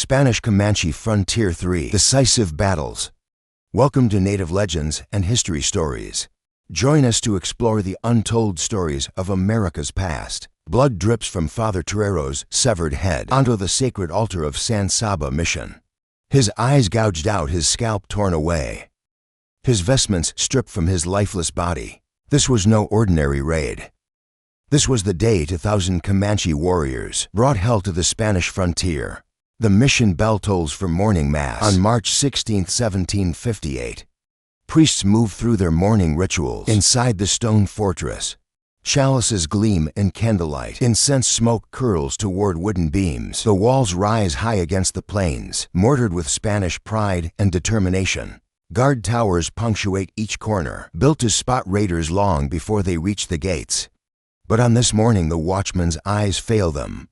Spanish-Comanche Frontier 3 Decisive Battles. Welcome to Native Legends and History Stories. Join us to explore the untold stories of America's past. Blood drips from Father Torero's severed head onto the sacred altar of San Saba Mission. His eyes gouged out, his scalp torn away, his vestments stripped from his lifeless body. This was no ordinary raid. This was the day 2,000 Comanche warriors brought hell to the Spanish frontier. The mission bell tolls for morning mass on March 16, 1758. Priests move through their morning rituals inside the stone fortress. Chalices gleam in candlelight. Incense smoke curls toward wooden beams. The walls rise high against the plains, mortared with Spanish pride and determination. Guard towers punctuate each corner, built to spot raiders long before they reach the gates. But on this morning the watchman's eyes fail them.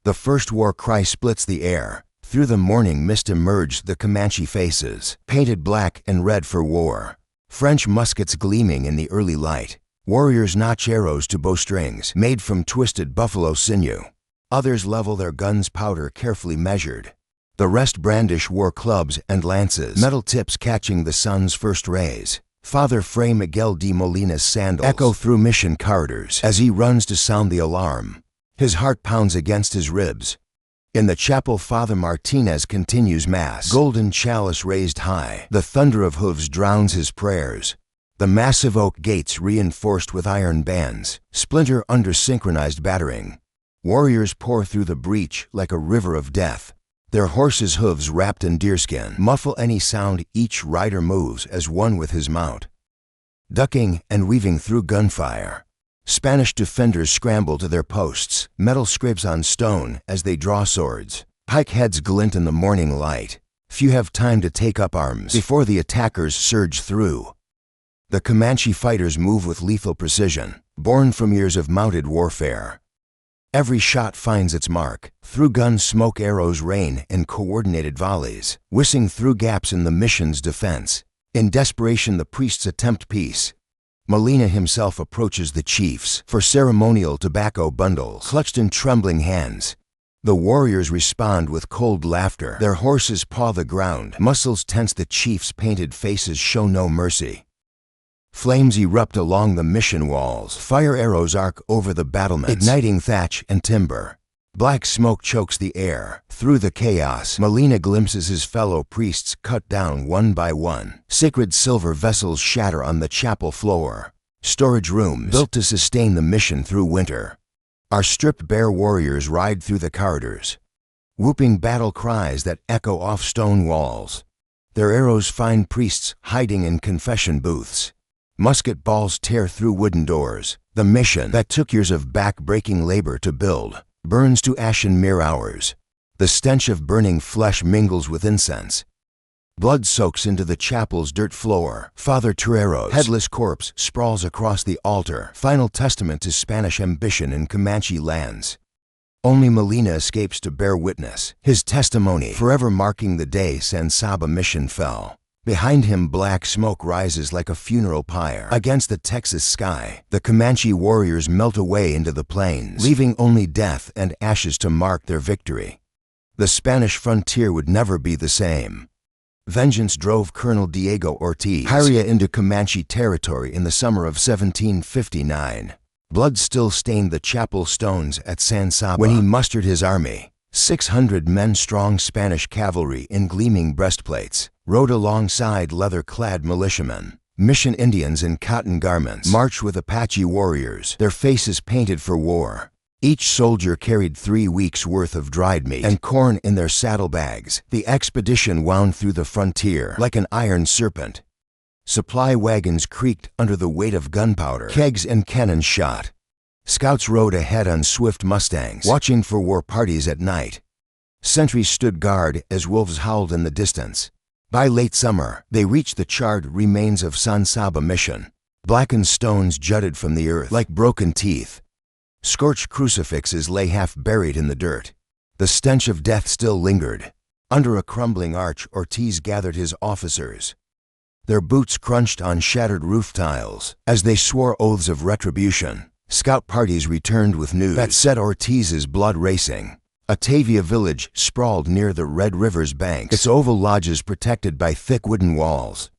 The first war cry splits the air. Through the morning mist emerged the Comanche faces, painted black and red for war. French muskets gleaming in the early light. Warriors notch arrows to bowstrings made from twisted buffalo sinew. Others level their guns, powder carefully measured. The rest brandish war clubs and lances, metal tips catching the sun's first rays. Father Fray Miguel de Molina's sandals echo through mission corridors as he runs to sound the alarm. His heart pounds against his ribs. In the chapel, Father Martinez continues mass, golden chalice raised high. The thunder of hooves drowns his prayers. The massive oak gates reinforced with iron bands splinter under synchronized battering. Warriors pour through the breach like a river of death. Their horses' hooves wrapped in deerskin muffle any sound. Each rider moves as one with his mount, ducking and weaving through gunfire. Spanish defenders scramble to their posts, metal scribs on stone as they draw swords. Pike heads glint in the morning light. Few have time to take up arms before the attackers surge through. The Comanche fighters move with lethal precision, born from years of mounted warfare. Every shot finds its mark. Through gun smoke arrows rain in coordinated volleys, whizzing through gaps in the mission's defense. In desperation the priests attempt peace. Molina himself approaches the chiefs for ceremonial tobacco bundles clutched in trembling hands. The warriors respond with cold laughter. Their horses paw the ground, muscles tense. The chiefs' painted faces show no mercy. Flames erupt along the mission walls. Fire arrows arc over the battlements, igniting thatch and timber. Black smoke chokes the air. Through the chaos, Molina glimpses his fellow priests cut down one by one. Sacred silver vessels shatter on the chapel floor. Storage rooms, built to sustain the mission through winter. Our stripped bare warriors ride through the corridors, whooping battle cries that echo off stone walls. Their arrows find priests hiding in confession booths. Musket balls tear through wooden doors. The mission that took years of back-breaking labor to build burns to ash in mere hours. The stench of burning flesh mingles with incense. Blood soaks into the chapel's dirt floor. Father Torero's headless corpse sprawls across the altar, final testament to Spanish ambition in Comanche lands. Only Molina escapes to bear witness, his testimony forever marking the day San Saba Mission fell. Behind him black smoke rises like a funeral pyre. Against the Texas sky, the Comanche warriors melt away into the plains, leaving only death and ashes to mark their victory. The Spanish frontier would never be the same. Vengeance drove Colonel Diego Ortiz Paria into Comanche territory in the summer of 1759. Blood still stained the chapel stones at San Saba when he mustered his army. 600 men strong Spanish cavalry in gleaming breastplates rode alongside leather-clad militiamen. Mission Indians in cotton garments marched with Apache warriors, their faces painted for war. Each soldier carried 3 weeks' worth of dried meat and corn in their saddlebags. The expedition wound through the frontier like an iron serpent. Supply wagons creaked under the weight of gunpowder, kegs and cannon shot. Scouts rode ahead on swift mustangs, watching for war parties at night. Sentries stood guard as wolves howled in the distance. By late summer, they reached the charred remains of San Saba Mission. Blackened stones jutted from the earth like broken teeth. Scorched crucifixes lay half buried in the dirt. The stench of death still lingered. Under a crumbling arch, Ortiz gathered his officers. Their boots crunched on shattered roof tiles as they swore oaths of retribution. Scout parties returned with news that set Ortiz's blood racing. Atavia village sprawled near the Red River's banks, its oval lodges protected by thick wooden walls.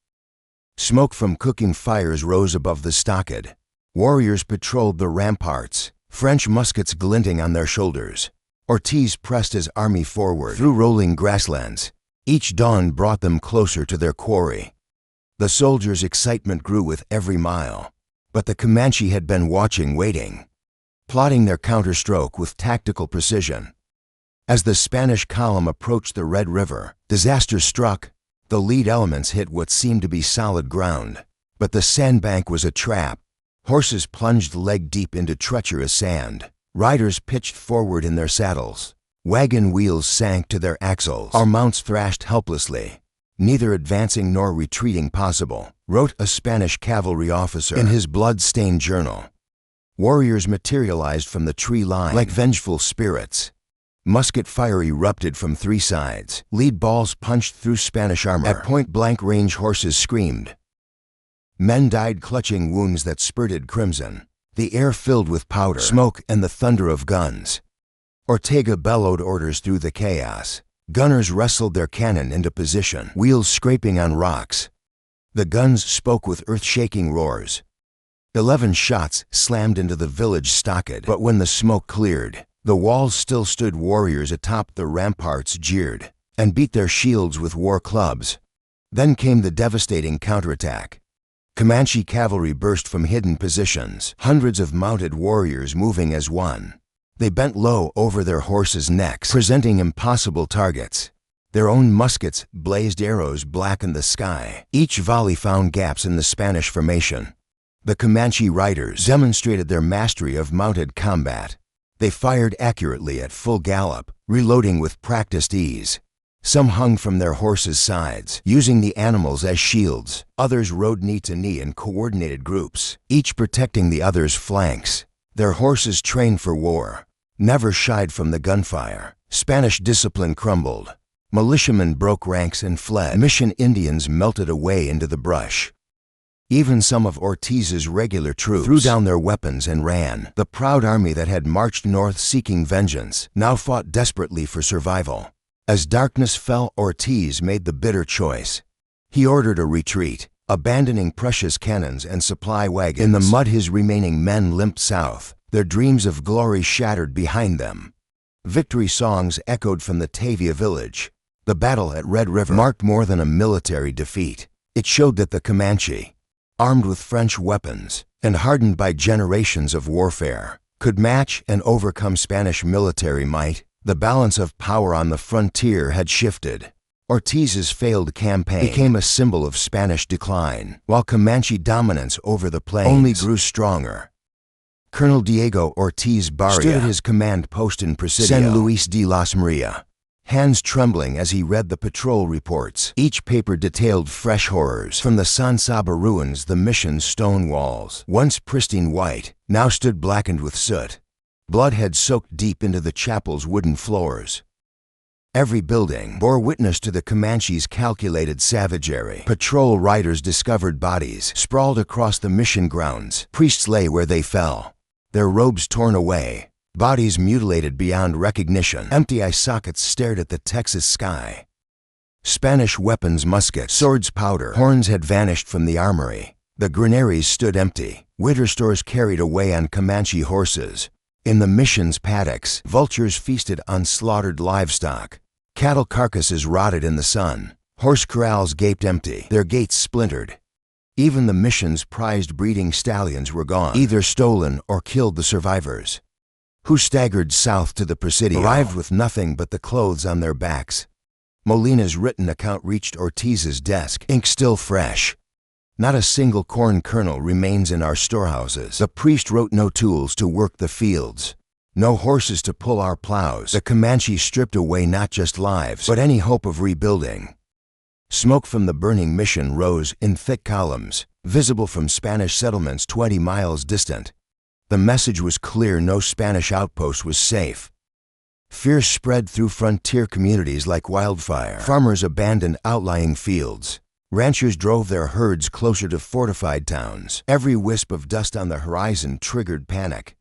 Smoke from cooking fires rose above the stockade. Warriors patrolled the ramparts, French muskets glinting on their shoulders. Ortiz pressed his army forward through rolling grasslands. Each dawn brought them closer to their quarry. The soldiers' excitement grew with every mile. But the Comanche had been watching, waiting, plotting their counterstroke with tactical precision. As the Spanish column approached the Red River, disaster struck. The lead elements hit what seemed to be solid ground. But the sandbank was a trap. Horses plunged leg-deep into treacherous sand. Riders pitched forward in their saddles. Wagon wheels sank to their axles. Our mounts thrashed helplessly. Neither advancing nor retreating possible, wrote a Spanish cavalry officer in his blood-stained journal. Warriors materialized from the tree line like vengeful spirits. Musket fire erupted from three sides. Lead balls punched through Spanish armor. At point-blank range, horses screamed. Men died clutching wounds that spurted crimson. The air filled with powder, smoke, and the thunder of guns. Ortega bellowed orders through the chaos. Gunners wrestled their cannon into position, wheels scraping on rocks. The guns spoke with earth-shaking roars. 11 shots slammed into the village stockade, but when the smoke cleared, the walls still stood. Warriors atop the ramparts jeered and beat their shields with war clubs. Then came the devastating counterattack. Comanche cavalry burst from hidden positions, hundreds of mounted warriors moving as one. They bent low over their horses' necks, presenting impossible targets. Their own muskets blazed, arrows blackened the sky. Each volley found gaps in the Spanish formation. The Comanche riders demonstrated their mastery of mounted combat. They fired accurately at full gallop, reloading with practiced ease. Some hung from their horses' sides, using the animals as shields. Others rode knee to knee in coordinated groups, each protecting the other's flanks. Their horses, trained for war, never shied from the gunfire. Spanish discipline crumbled. Militiamen broke ranks and fled. Mission Indians melted away into the brush. Even some of Ortiz's regular troops threw down their weapons and ran. The proud army that had marched north seeking vengeance now fought desperately for survival. As darkness fell, Ortiz made the bitter choice. He ordered a retreat, abandoning precious cannons and supply wagons. In the mud, his remaining men limped south, their dreams of glory shattered behind them. Victory songs echoed from the Tavia village. The battle at Red River marked more than a military defeat. It showed that the Comanche, armed with French weapons and hardened by generations of warfare, could match and overcome Spanish military might. The balance of power on the frontier had shifted. Ortiz's failed campaign became a symbol of Spanish decline, while Comanche dominance over the plains only grew stronger. Colonel Diego Ortiz Barria stood at his command post in Presidio, San Luis de las Maria, hands trembling as he read the patrol reports. Each paper detailed fresh horrors. From the San Saba ruins, the mission's stone walls, once pristine white, now stood blackened with soot. Blood had soaked deep into the chapel's wooden floors. Every building bore witness to the Comanche's calculated savagery. Patrol riders discovered bodies sprawled across the mission grounds. Priests lay where they fell, their robes torn away, bodies mutilated beyond recognition. Empty eye sockets stared at the Texas sky. Spanish weapons, muskets, swords, powder, horns had vanished from the armory. The granaries stood empty, winter stores carried away on Comanche horses. In the mission's paddocks, vultures feasted on slaughtered livestock. Cattle carcasses rotted in the sun. Horse corrals gaped empty, their gates splintered. Even the mission's prized breeding stallions were gone, either stolen or killed. The survivors, who staggered south to the Presidio, arrived with nothing but the clothes on their backs. Molina's written account reached Ortiz's desk, ink still fresh. Not a single corn kernel remains in our storehouses. The priest wrote, no tools to work the fields, no horses to pull our plows. The Comanche stripped away not just lives, but any hope of rebuilding. Smoke from the burning mission rose in thick columns, visible from Spanish settlements 20 miles distant. The message was clear: no Spanish outpost was safe. Fear spread through frontier communities like wildfire. Farmers abandoned outlying fields. Ranchers drove their herds closer to fortified towns. Every wisp of dust on the horizon triggered panic.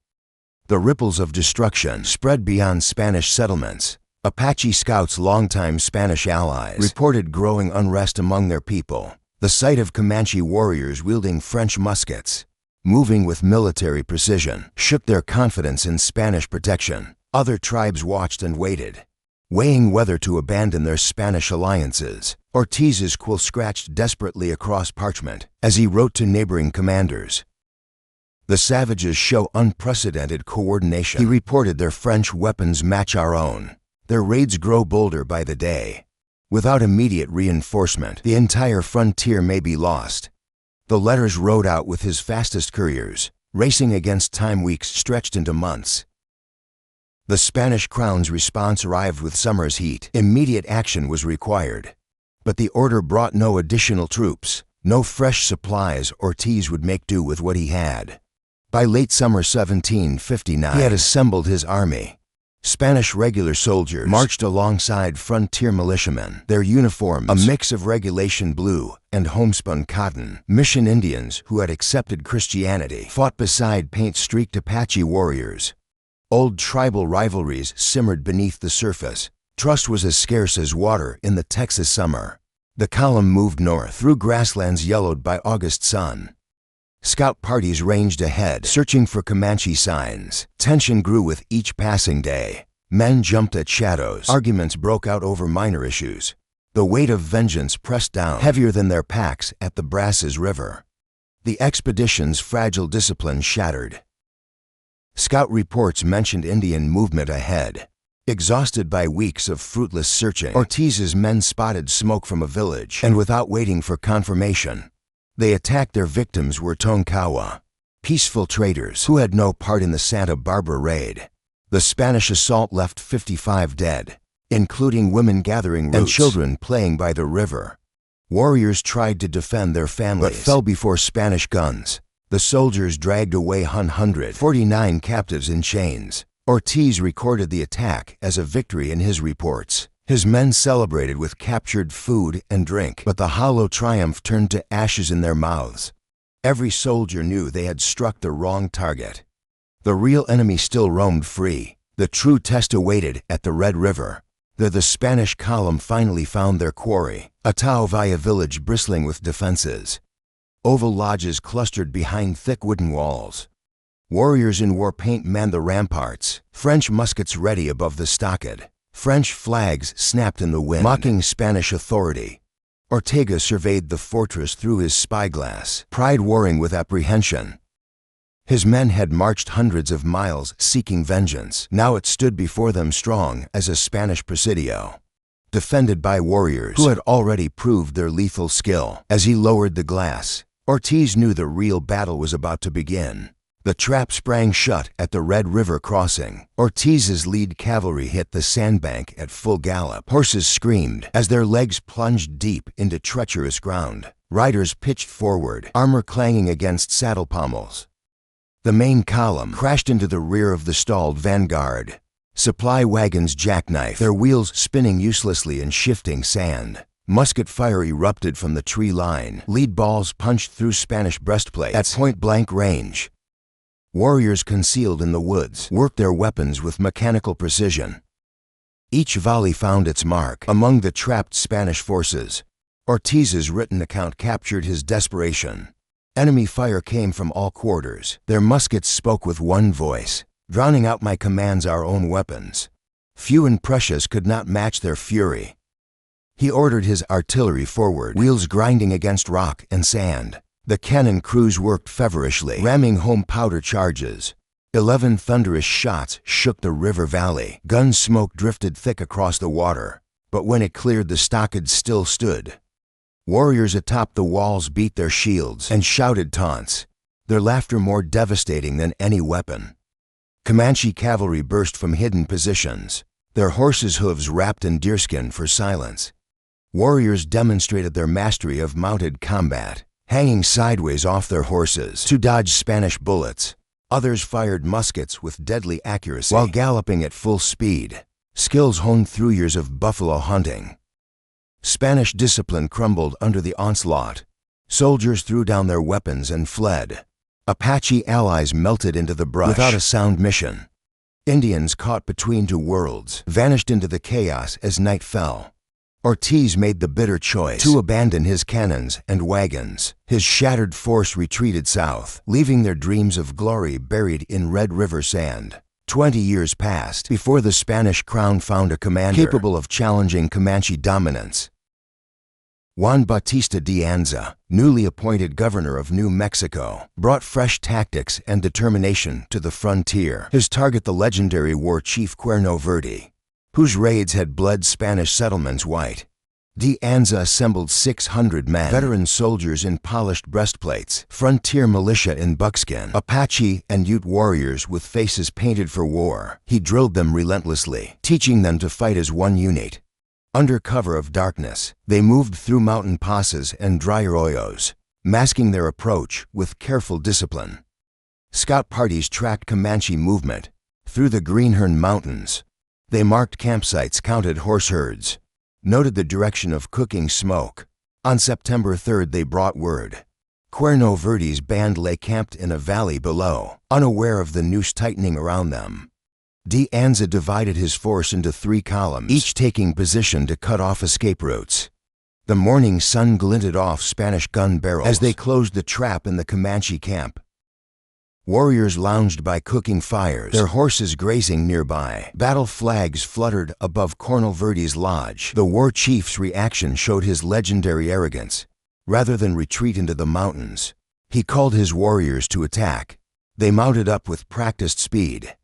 The ripples of destruction spread beyond Spanish settlements. Apache scouts, longtime Spanish allies, reported growing unrest among their people. The sight of Comanche warriors wielding French muskets, moving with military precision, shook their confidence in Spanish protection. Other tribes watched and waited, weighing whether to abandon their Spanish alliances. Ortiz's quill scratched desperately across parchment as he wrote to neighboring commanders. The savages show unprecedented coordination. He reported, their French weapons match our own. Their raids grow bolder by the day. Without immediate reinforcement, the entire frontier may be lost. The letters rode out with his fastest couriers, racing against time. Weeks stretched into months. The Spanish crown's response arrived with summer's heat. Immediate action was required. But the order brought no additional troops, no fresh supplies. Ortiz would make do with what he had. By late summer 1759, he had assembled his army. Spanish regular soldiers marched alongside frontier militiamen, their uniforms a mix of regulation blue and homespun cotton. Mission Indians, who had accepted Christianity, fought beside paint-streaked Apache warriors. Old tribal rivalries simmered beneath the surface. Trust was as scarce as water in the Texas summer. The column moved north through grasslands yellowed by August sun. Scout parties ranged ahead, searching for Comanche signs. Tension grew with each passing day. Men jumped at shadows. Arguments broke out over minor issues. The weight of vengeance pressed down, heavier than their packs at the Brazos River. The expedition's fragile discipline shattered. Scout reports mentioned Indian movement ahead. Exhausted by weeks of fruitless searching, Ortiz's men spotted smoke from a village, and without waiting for confirmation, they attacked. Their victims were Tonkawa, peaceful traders who had no part in the Santa Barbara raid. The Spanish assault left 55 dead, including women gathering roots and children playing by the river. Warriors tried to defend their families, but fell before Spanish guns. The soldiers dragged away 149 captives in chains. Ortiz recorded the attack as a victory in his reports. His men celebrated with captured food and drink, but the hollow triumph turned to ashes in their mouths. Every soldier knew they had struck the wrong target. The real enemy still roamed free. The true test awaited at the Red River. There the Spanish column finally found their quarry, a Tao-Vaya village bristling with defenses. Oval lodges clustered behind thick wooden walls. Warriors in war paint manned the ramparts, French muskets ready above the stockade. French flags snapped in the wind, mocking Spanish authority. Ortega surveyed the fortress through his spyglass, pride warring with apprehension. His men had marched hundreds of miles seeking vengeance. Now it stood before them strong as a Spanish presidio, defended by warriors who had already proved their lethal skill. As he lowered the glass, Ortiz knew the real battle was about to begin. The trap sprang shut at the Red River crossing. Ortiz's lead cavalry hit the sandbank at full gallop. Horses screamed as their legs plunged deep into treacherous ground. Riders pitched forward, armor clanging against saddle pommels. The main column crashed into the rear of the stalled vanguard. Supply wagons jackknifed, their wheels spinning uselessly in shifting sand. Musket fire erupted from the tree line. Lead balls punched through Spanish breastplates at point-blank range. Warriors concealed in the woods worked their weapons with mechanical precision. Each volley found its mark among the trapped Spanish forces. Ortiz's written account captured his desperation. Enemy fire came from all quarters. Their muskets spoke with one voice, drowning out my commands, our own weapons. Few and precious could not match their fury. He ordered his artillery forward, wheels grinding against rock and sand. The cannon crews worked feverishly, ramming home powder charges. 11 thunderous shots shook the river valley. Gun smoke drifted thick across the water, but when it cleared, the stockade still stood. Warriors atop the walls beat their shields and shouted taunts, their laughter more devastating than any weapon. Comanche cavalry burst from hidden positions, their horses' hooves wrapped in deerskin for silence. Warriors demonstrated their mastery of mounted combat, hanging sideways off their horses to dodge Spanish bullets. Others fired muskets with deadly accuracy while galloping at full speed, skills honed through years of buffalo hunting. Spanish discipline crumbled under the onslaught. Soldiers threw down their weapons and fled. Apache allies melted into the brush without a sound mission. Indians caught between two worlds vanished into the chaos as night fell. Ortiz made the bitter choice to abandon his cannons and wagons. His shattered force retreated south, leaving their dreams of glory buried in Red River sand. 20 years passed before the Spanish crown found a commander capable of challenging Comanche dominance. Juan Bautista de Anza, newly appointed governor of New Mexico, brought fresh tactics and determination to the frontier. His target, the legendary war chief Cuerno Verde, whose raids had bled Spanish settlements white. De Anza assembled 600 men, veteran soldiers in polished breastplates, frontier militia in buckskin, Apache and Ute warriors with faces painted for war. He drilled them relentlessly, teaching them to fight as one unit. Under cover of darkness, they moved through mountain passes and dry arroyos, masking their approach with careful discipline. Scout parties tracked Comanche movement through the Greenhorn Mountains. They marked campsites, counted horse herds, noted the direction of cooking smoke. On September 3rd, they brought word. Cuerno Verde's band lay camped in a valley below, unaware of the noose tightening around them. De Anza divided his force into 3 columns, each taking position to cut off escape routes. The morning sun glinted off Spanish gun barrels as they closed the trap in the Comanche camp. Warriors lounged by cooking fires, their horses grazing nearby. Battle flags fluttered above Cuerno Verde's lodge. The war chief's reaction showed his legendary arrogance. Rather than retreat into the mountains, he called his warriors to attack. They mounted up with practiced speed,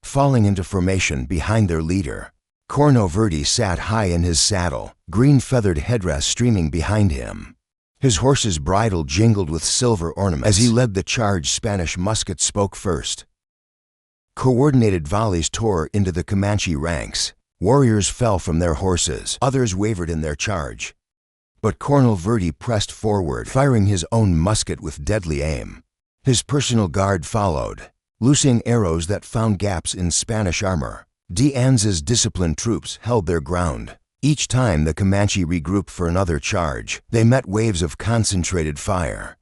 falling into formation behind their leader. Cuerno Verde sat high in his saddle, green feathered headdress streaming behind him. His horse's bridle jingled with silver ornaments. As he led the charge, Spanish muskets spoke first. Coordinated volleys tore into the Comanche ranks. Warriors fell from their horses. Others wavered in their charge. But Cuerno Verde pressed forward, firing his own musket with deadly aim. His personal guard followed, loosing arrows that found gaps in Spanish armor. De Anza's disciplined troops held their ground. Each time the Comanche regrouped for another charge, they met waves of concentrated fire.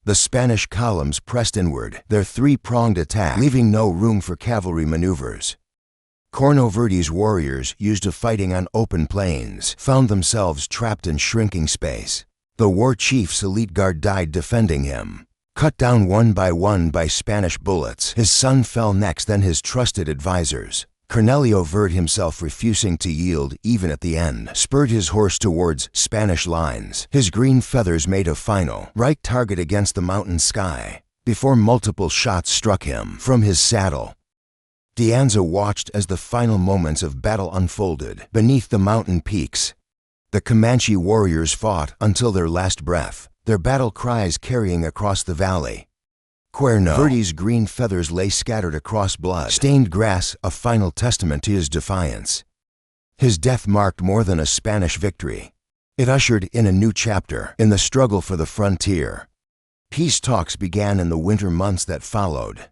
The Spanish columns pressed inward, their 3-pronged attack leaving no room for cavalry maneuvers. Cuerno Verde's warriors, used to fighting on open plains, found themselves trapped in shrinking space. The war chief's elite guard died defending him. Cut down one by Spanish bullets, his son fell next, then his trusted advisors. Cornelio Verde, himself refusing to yield even at the end, spurred his horse towards Spanish lines. His green feathers made a final, right target against the mountain sky, before multiple shots struck him from his saddle. De Anza watched as the final moments of battle unfolded beneath the mountain peaks. The Comanche warriors fought until their last breath, their battle cries carrying across the valley. Cuerno Verde's green feathers lay scattered across blood-stained grass, a final testament to his defiance. His death marked more than a Spanish victory. It ushered in a new chapter in the struggle for the frontier. Peace talks began in the winter months that followed.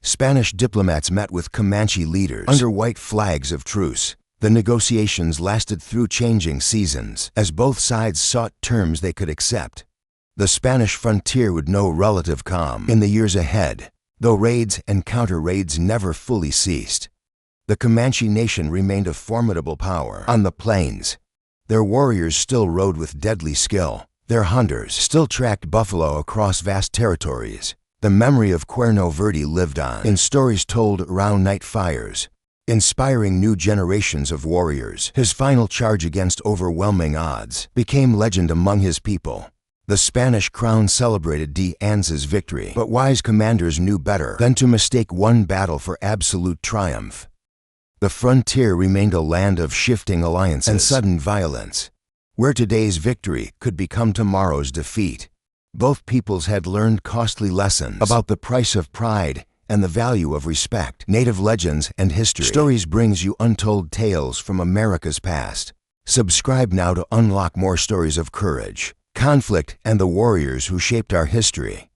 Spanish diplomats met with Comanche leaders under white flags of truce. The negotiations lasted through changing seasons, as both sides sought terms they could accept. The Spanish frontier would know relative calm in the years ahead, though raids and counter-raids never fully ceased. The Comanche nation remained a formidable power on the plains. Their warriors still rode with deadly skill. Their hunters still tracked buffalo across vast territories. The memory of Cuerno Verde lived on in stories told around night fires, inspiring new generations of warriors. His final charge against overwhelming odds became legend among his people. The Spanish crown celebrated De Anza's victory, but wise commanders knew better than to mistake one battle for absolute triumph. The frontier remained a land of shifting alliances and sudden violence, where today's victory could become tomorrow's defeat. Both peoples had learned costly lessons about the price of pride and the value of respect. Native Legends and History Stories brings you untold tales from America's past. Subscribe now to unlock more stories of courage, conflict, and the warriors who shaped our history.